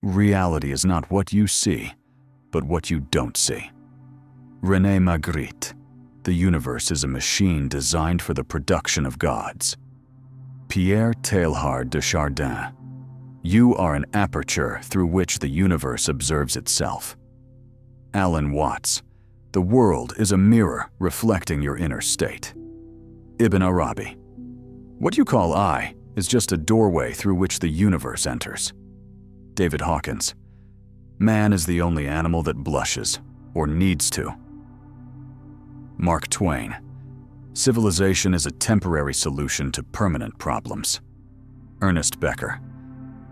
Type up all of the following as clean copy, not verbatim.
Reality is not what you see, but what you don't see. René Magritte. The universe is a machine designed for the production of gods. Pierre Teilhard de Chardin. You are an aperture through which the universe observes itself. Alan Watts. The world is a mirror reflecting your inner state. Ibn Arabi. What you call I is just a doorway through which the universe enters. David Hawkins. Man is the only animal that blushes, or needs to. Mark Twain. Civilization is a temporary solution to permanent problems. Ernest Becker.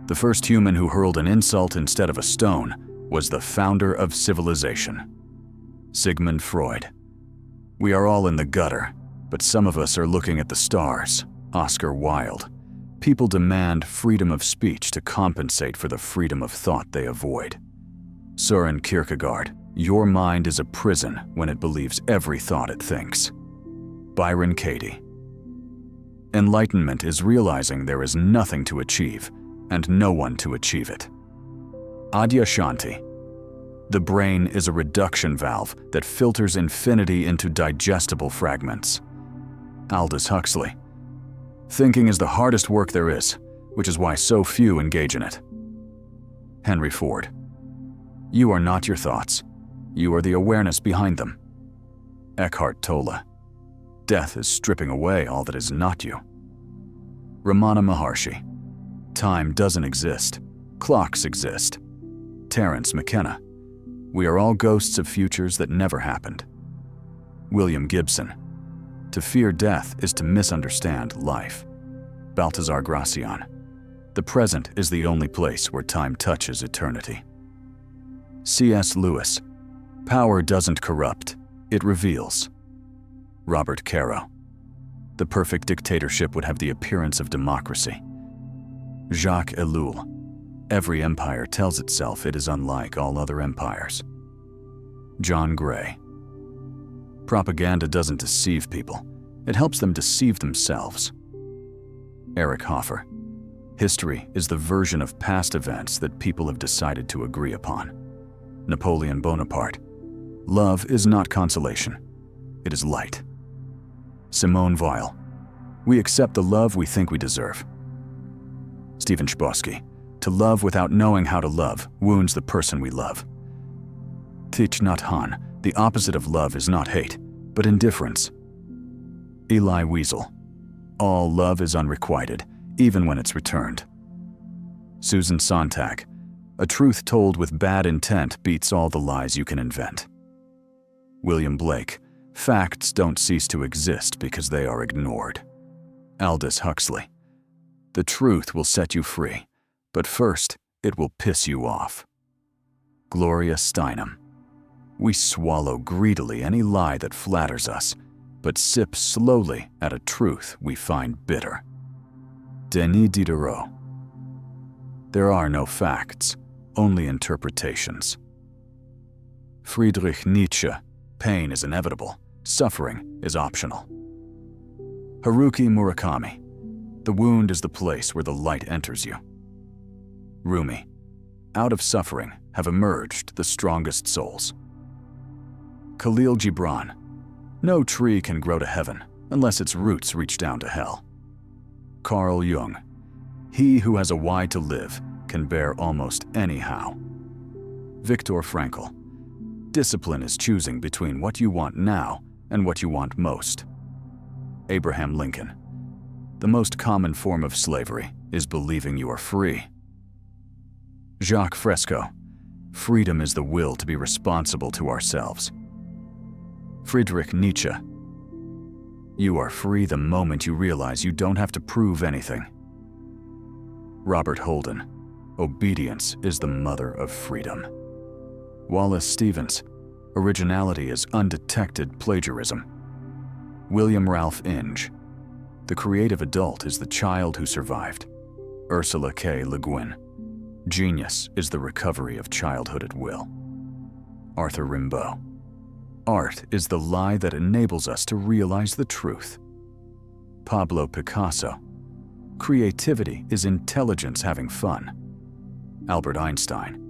The first human who hurled an insult instead of a stone was the founder of civilization. Sigmund Freud. We are all in the gutter, but some of us are looking at the stars. Oscar Wilde. People demand freedom of speech to compensate for the freedom of thought they avoid. Søren Kierkegaard. Your mind is a prison when it believes every thought it thinks. Byron Katie. Enlightenment is realizing there is nothing to achieve and no one to achieve it. Adyashanti. The brain is a reduction valve that filters infinity into digestible fragments. Aldous Huxley. Thinking is the hardest work there is, which is why so few engage in it. Henry Ford. You are not your thoughts. You are the awareness behind them. Eckhart Tolle. Death is stripping away all that is not you. Ramana Maharshi. Time doesn't exist. Clocks exist. Terence McKenna. We are all ghosts of futures that never happened. William Gibson. To fear death is to misunderstand life. Baltasar Gracian. The present is the only place where time touches eternity. C.S. Lewis. Power doesn't corrupt, it reveals. Robert Caro. The perfect dictatorship would have the appearance of democracy. Jacques Ellul. Every empire tells itself it is unlike all other empires. John Gray. Propaganda doesn't deceive people, it helps them deceive themselves. Eric Hoffer. History is the version of past events that people have decided to agree upon. Napoleon Bonaparte. Love is not consolation, it is light. Simone Weil. We accept the love we think we deserve. Stephen Chbosky. To love without knowing how to love wounds the person we love. Thich Nhat Hanh. The opposite of love is not hate, but indifference. Elie Wiesel. All love is unrequited, even when it's returned. Susan Sontag. A truth told with bad intent beats all the lies you can invent. William Blake. Facts don't cease to exist because they are ignored. Aldous Huxley. The truth will set you free, but first it will piss you off. Gloria Steinem. We swallow greedily any lie that flatters us, but sip slowly at a truth we find bitter. Denis Diderot. There are no facts, only interpretations. Friedrich Nietzsche. Pain is inevitable, suffering is optional. Haruki Murakami. The wound is the place where the light enters you. Rumi. Out of suffering have emerged the strongest souls. Khalil Gibran. No tree can grow to heaven unless its roots reach down to hell. Carl Jung. He who has a why to live can bear almost any how. Viktor Frankl. Discipline is choosing between what you want now and what you want most. Abraham Lincoln. The most common form of slavery is believing you are free. Jacques Fresco. Freedom is the will to be responsible to ourselves. Friedrich Nietzsche. You are free the moment you realize you don't have to prove anything. Robert Holden. Obedience is the mother of freedom. Wallace Stevens. Originality is undetected plagiarism. William Ralph Inge. The creative adult is the child who survived. Ursula K. Le Guin. Genius is the recovery of childhood at will. Arthur Rimbaud. Art is the lie that enables us to realize the truth. Pablo Picasso. Creativity is intelligence having fun. Albert Einstein.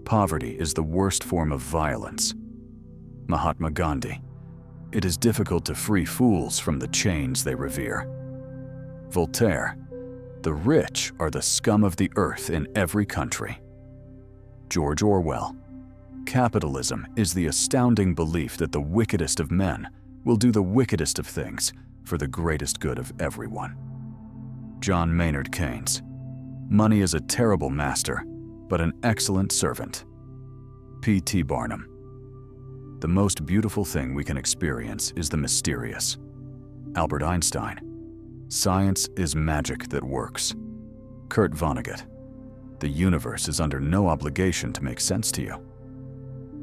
Poverty is the worst form of violence. Mahatma Gandhi. It is difficult to free fools from the chains they revere. Voltaire. The rich are the scum of the earth in every country. George Orwell. Capitalism is the astounding belief that the wickedest of men will do the wickedest of things for the greatest good of everyone. John Maynard Keynes. Money is a terrible master, but an excellent servant. P.T. Barnum. The most beautiful thing we can experience is the mysterious. Albert Einstein. Science is magic that works. Kurt Vonnegut. The universe is under no obligation to make sense to you.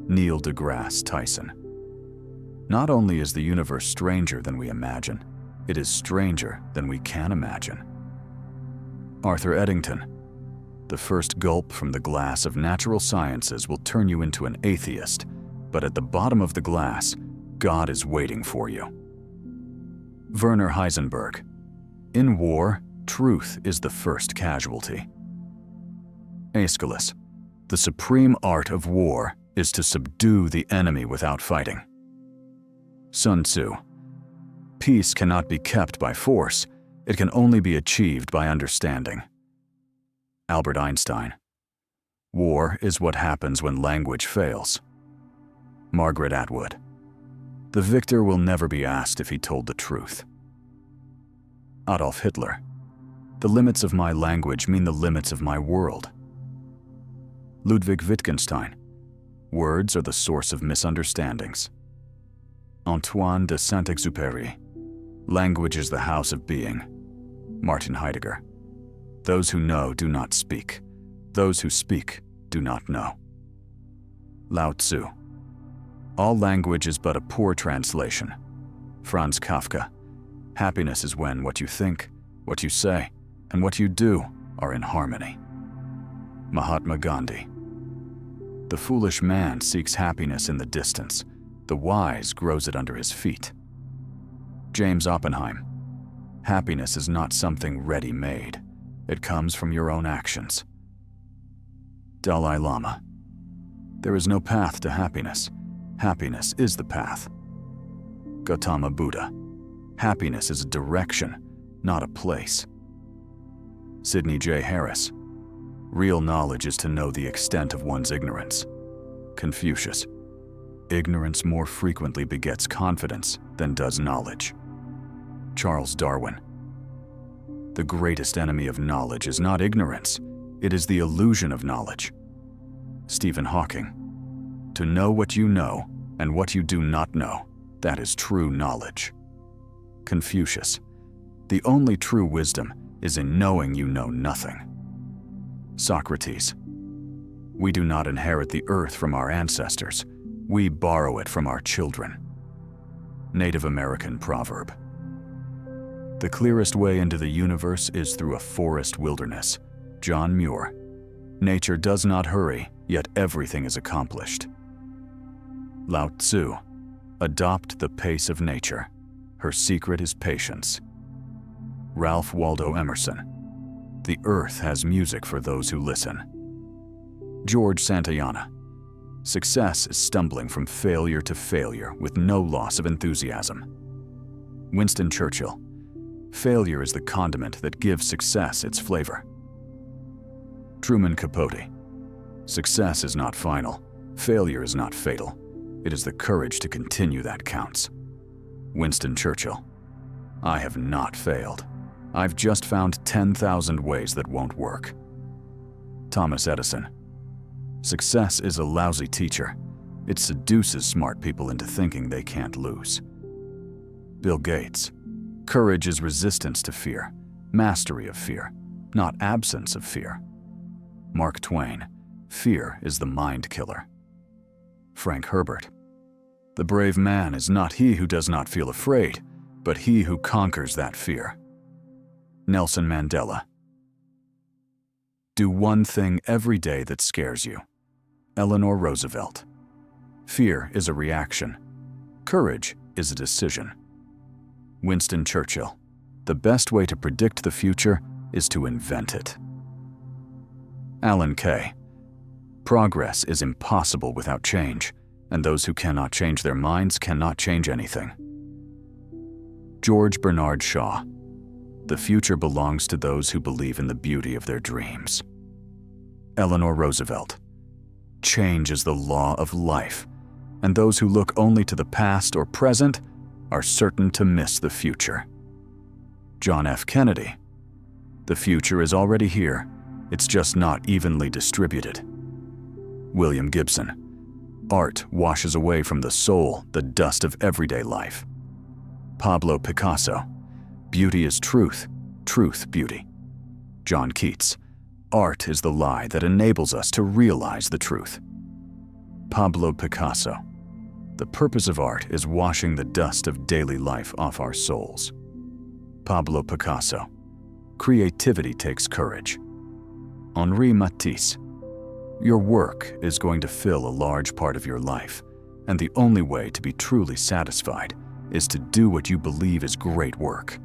Neil deGrasse Tyson. Not only is the universe stranger than we imagine, it is stranger than we can imagine. Arthur Eddington. The first gulp from the glass of natural sciences will turn you into an atheist, but at the bottom of the glass, God is waiting for you. Werner Heisenberg. In war, truth is the first casualty. Aeschylus. The supreme art of war is to subdue the enemy without fighting. Sun Tzu. Peace cannot be kept by force, it can only be achieved by understanding. Albert Einstein. War is what happens when language fails. Margaret Atwood. The victor will never be asked if he told the truth. Adolf Hitler. The limits of my language mean the limits of my world. Ludwig Wittgenstein. Words are the source of misunderstandings. Antoine de Saint-Exupéry. Language is the house of being. Martin Heidegger. Those who know do not speak. Those who speak do not know. Lao Tzu. All language is but a poor translation. Franz Kafka. Happiness is when what you think, what you say, and what you do are in harmony. Mahatma Gandhi. The foolish man seeks happiness in the distance. The wise grows it under his feet. James Oppenheim. Happiness is not something ready-made. It comes from your own actions. Dalai Lama. There is no path to happiness. Happiness is the path. Gautama Buddha. Happiness is a direction, not a place. Sidney J. Harris. Real knowledge is to know the extent of one's ignorance. Confucius. Ignorance more frequently begets confidence than does knowledge. Charles Darwin. The greatest enemy of knowledge is not ignorance, it is the illusion of knowledge. Stephen Hawking. To know what you know and what you do not know, that is true knowledge. Confucius. The only true wisdom is in knowing you know nothing. Socrates. We do not inherit the earth from our ancestors, we borrow it from our children. Native American proverb. The clearest way into the universe is through a forest wilderness. John Muir. Nature does not hurry, yet everything is accomplished. Lao Tzu. Adopt the pace of nature. Her secret is patience. Ralph Waldo Emerson. The earth has music for those who listen. George Santayana. Success is stumbling from failure to failure with no loss of enthusiasm. Winston Churchill. Failure is the condiment that gives success its flavor. Truman Capote. Success is not final. Failure is not fatal. It is the courage to continue that counts. Winston Churchill. I have not failed. I've just found 10,000 ways that won't work. Thomas Edison. Success is a lousy teacher. It seduces smart people into thinking they can't lose. Bill Gates. Courage is resistance to fear, mastery of fear, not absence of fear. Mark Twain. Fear is the mind killer. Frank Herbert. The brave man is not he who does not feel afraid, but he who conquers that fear. Nelson Mandela. Do one thing every day that scares you. Eleanor Roosevelt. Fear is a reaction. Courage is a decision. Winston Churchill. The best way to predict the future is to invent it. Alan Kay. Progress is impossible without change, and those who cannot change their minds cannot change anything. George Bernard Shaw. The future belongs to those who believe in the beauty of their dreams. Eleanor Roosevelt. Change is the law of life, and those who look only to the past or present are certain to miss the future. John F. Kennedy. The future is already here, it's just not evenly distributed. William Gibson. Art washes away from the soul the dust of everyday life. Pablo Picasso. Beauty is truth, truth beauty. John Keats. Art is the lie that enables us to realize the truth. Pablo Picasso. The purpose of art is washing the dust of daily life off our souls. Pablo Picasso. Creativity takes courage. Henri Matisse. Your work is going to fill a large part of your life, and the only way to be truly satisfied is to do what you believe is great work.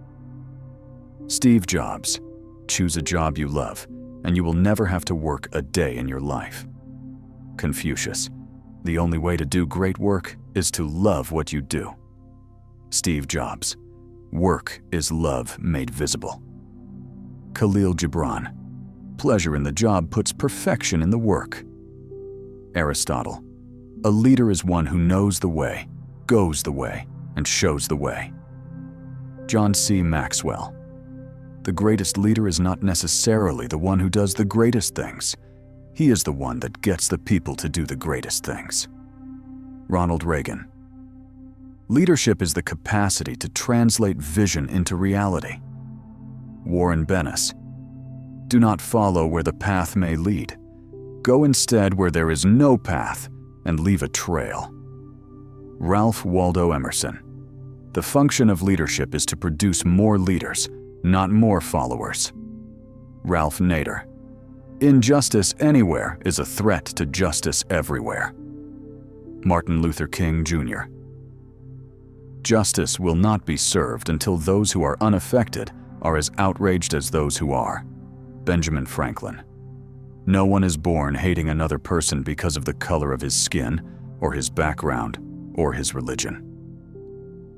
Steve Jobs. Choose a job you love, and you will never have to work a day in your life. Confucius. The only way to do great work is to love what you do. Steve Jobs. Work is love made visible. Khalil Gibran. Pleasure in the job puts perfection in the work. Aristotle. A leader is one who knows the way, goes the way, and shows the way. John C. Maxwell. The greatest leader is not necessarily the one who does the greatest things. He is the one that gets the people to do the greatest things. Ronald Reagan. Leadership is the capacity to translate vision into reality. Warren Bennis. Do not follow where the path may lead. Go instead where there is no path and leave a trail. Ralph Waldo Emerson. The function of leadership is to produce more leaders, not more followers. Ralph Nader. Injustice anywhere is a threat to justice everywhere. Martin Luther King, Jr. Justice will not be served until those who are unaffected are as outraged as those who are. Benjamin Franklin. No one is born hating another person because of the color of his skin, or his background, or his religion.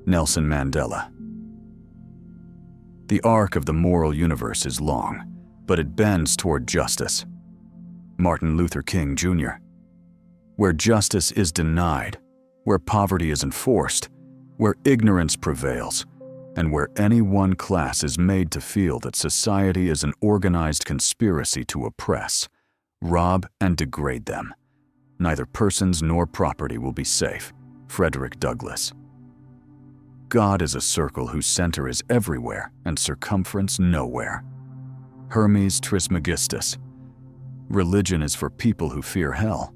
Nelson Mandela. The arc of the moral universe is long, but it bends toward justice. Martin Luther King, Jr. Where justice is denied, where poverty is enforced, where ignorance prevails, and where any one class is made to feel that society is an organized conspiracy to oppress, rob, and degrade them, neither persons nor property will be safe. Frederick Douglass. God is a circle whose center is everywhere and circumference nowhere. Hermes Trismegistus. Religion is for people who fear hell.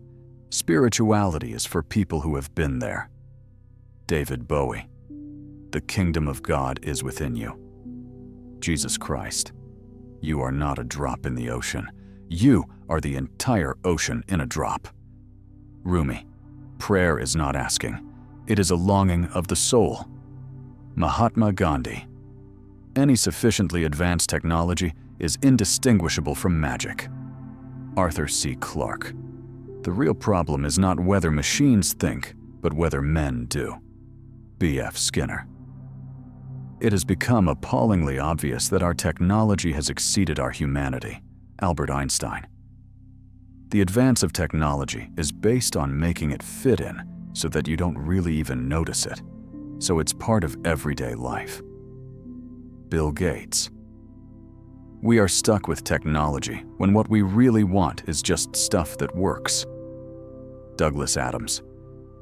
Spirituality is for people who have been there. David Bowie. The kingdom of God is within you. Jesus Christ. You are not a drop in the ocean. You are the entire ocean in a drop. Rumi. Prayer is not asking. It is a longing of the soul. Mahatma Gandhi. Any sufficiently advanced technology is indistinguishable from magic. Arthur C. Clarke. The real problem is not whether machines think, but whether men do. B.F. Skinner. It has become appallingly obvious that our technology has exceeded our humanity. Albert Einstein. The advance of technology is based on making it fit in so that you don't really even notice it, so it's part of everyday life. Bill Gates. We are stuck with technology when what we really want is just stuff that works. Douglas Adams.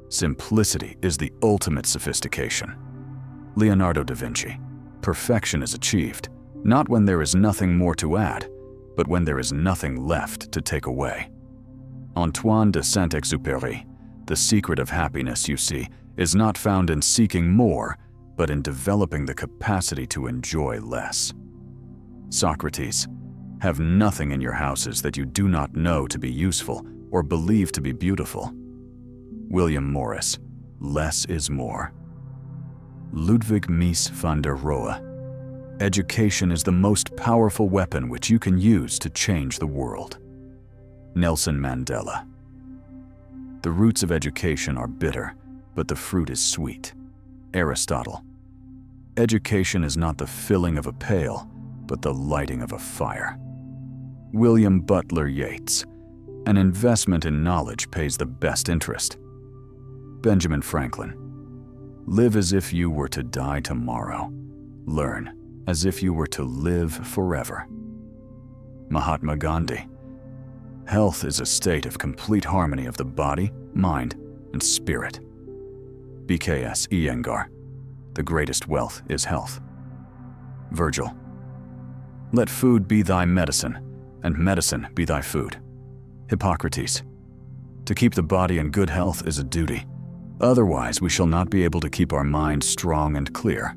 Simplicity is the ultimate sophistication. Leonardo da Vinci. Perfection is achieved, not when there is nothing more to add, but when there is nothing left to take away. Antoine de Saint-Exupéry. The secret of happiness, you see, is not found in seeking more, but in developing the capacity to enjoy less. Socrates. Have nothing in your houses that you do not know to be useful or believe to be beautiful. William Morris. Less is more. Ludwig Mies van der Rohe. Education is the most powerful weapon which you can use to change the world. Nelson Mandela. The roots of education are bitter, but the fruit is sweet. Aristotle. Education is not the filling of a pail, but the lighting of a fire. William Butler Yeats. An investment in knowledge pays the best interest. Benjamin Franklin. Live as if you were to die tomorrow. Learn as if you were to live forever. Mahatma Gandhi. Health is a state of complete harmony of the body, mind, and spirit. BKS Iyengar. The greatest wealth is health. Virgil. Let food be thy medicine, and medicine be thy food. Hippocrates. To keep the body in good health is a duty. Otherwise, we shall not be able to keep our minds strong and clear.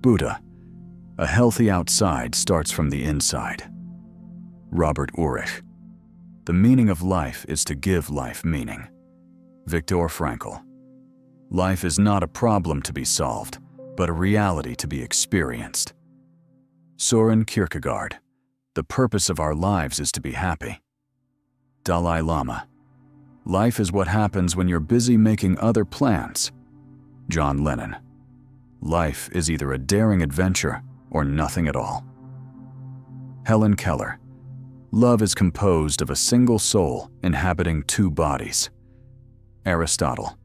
Buddha. A healthy outside starts from the inside. Robert Urich. The meaning of life is to give life meaning. Viktor Frankl. Life is not a problem to be solved, but a reality to be experienced. Søren Kierkegaard. The purpose of our lives is to be happy. Dalai Lama. Life is what happens when you're busy making other plans. John Lennon. Life is either a daring adventure or nothing at all. Helen Keller. Love is composed of a single soul inhabiting two bodies. Aristotle.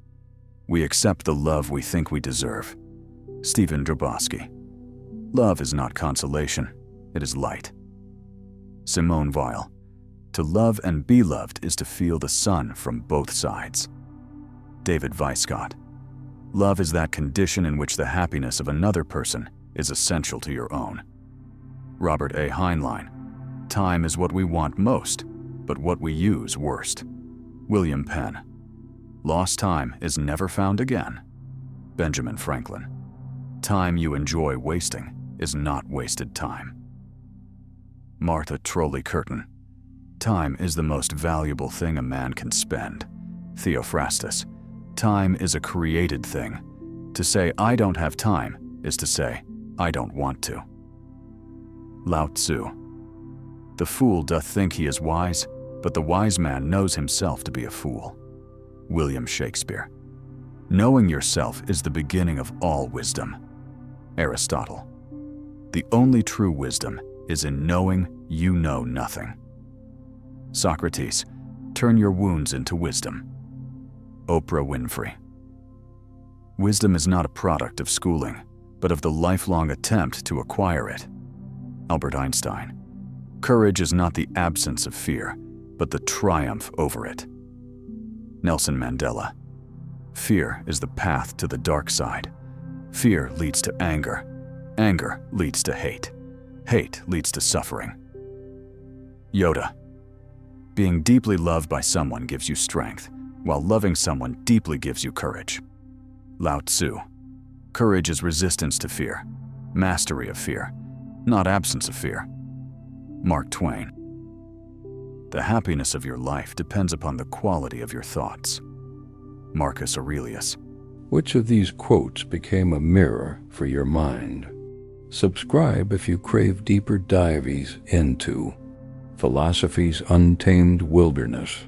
We accept the love we think we deserve. Stephen Drobosky. Love is not consolation, it is light. Simone Weil. To love and be loved is to feel the sun from both sides. David Weiscott. Love is that condition in which the happiness of another person is essential to your own. Robert A. Heinlein. Time is what we want most, but what we use worst. William Penn. Lost time is never found again. Benjamin Franklin. Time you enjoy wasting is not wasted time. Martha Trolley Curtin. Time is the most valuable thing a man can spend. Theophrastus. Time is a created thing. To say I don't have time is to say I don't want to. Lao Tzu. The fool doth think he is wise, but the wise man knows himself to be a fool. William Shakespeare. Knowing yourself is the beginning of all wisdom. Aristotle. The only true wisdom is in knowing you know nothing. Socrates. Turn your wounds into wisdom. Oprah Winfrey. Wisdom is not a product of schooling, but of the lifelong attempt to acquire it. Albert Einstein. Courage is not the absence of fear, but the triumph over it. Nelson Mandela. Fear is the path to the dark side. Fear leads to anger. Anger leads to hate. Hate leads to suffering. Yoda. Being deeply loved by someone gives you strength, while loving someone deeply gives you courage. Lao Tzu. Courage is resistance to fear, mastery of fear, not absence of fear. Mark Twain. The happiness of your life depends upon the quality of your thoughts. Marcus Aurelius. Which of these quotes became a mirror for your mind? Subscribe if you crave deeper dives into philosophy's untamed wilderness.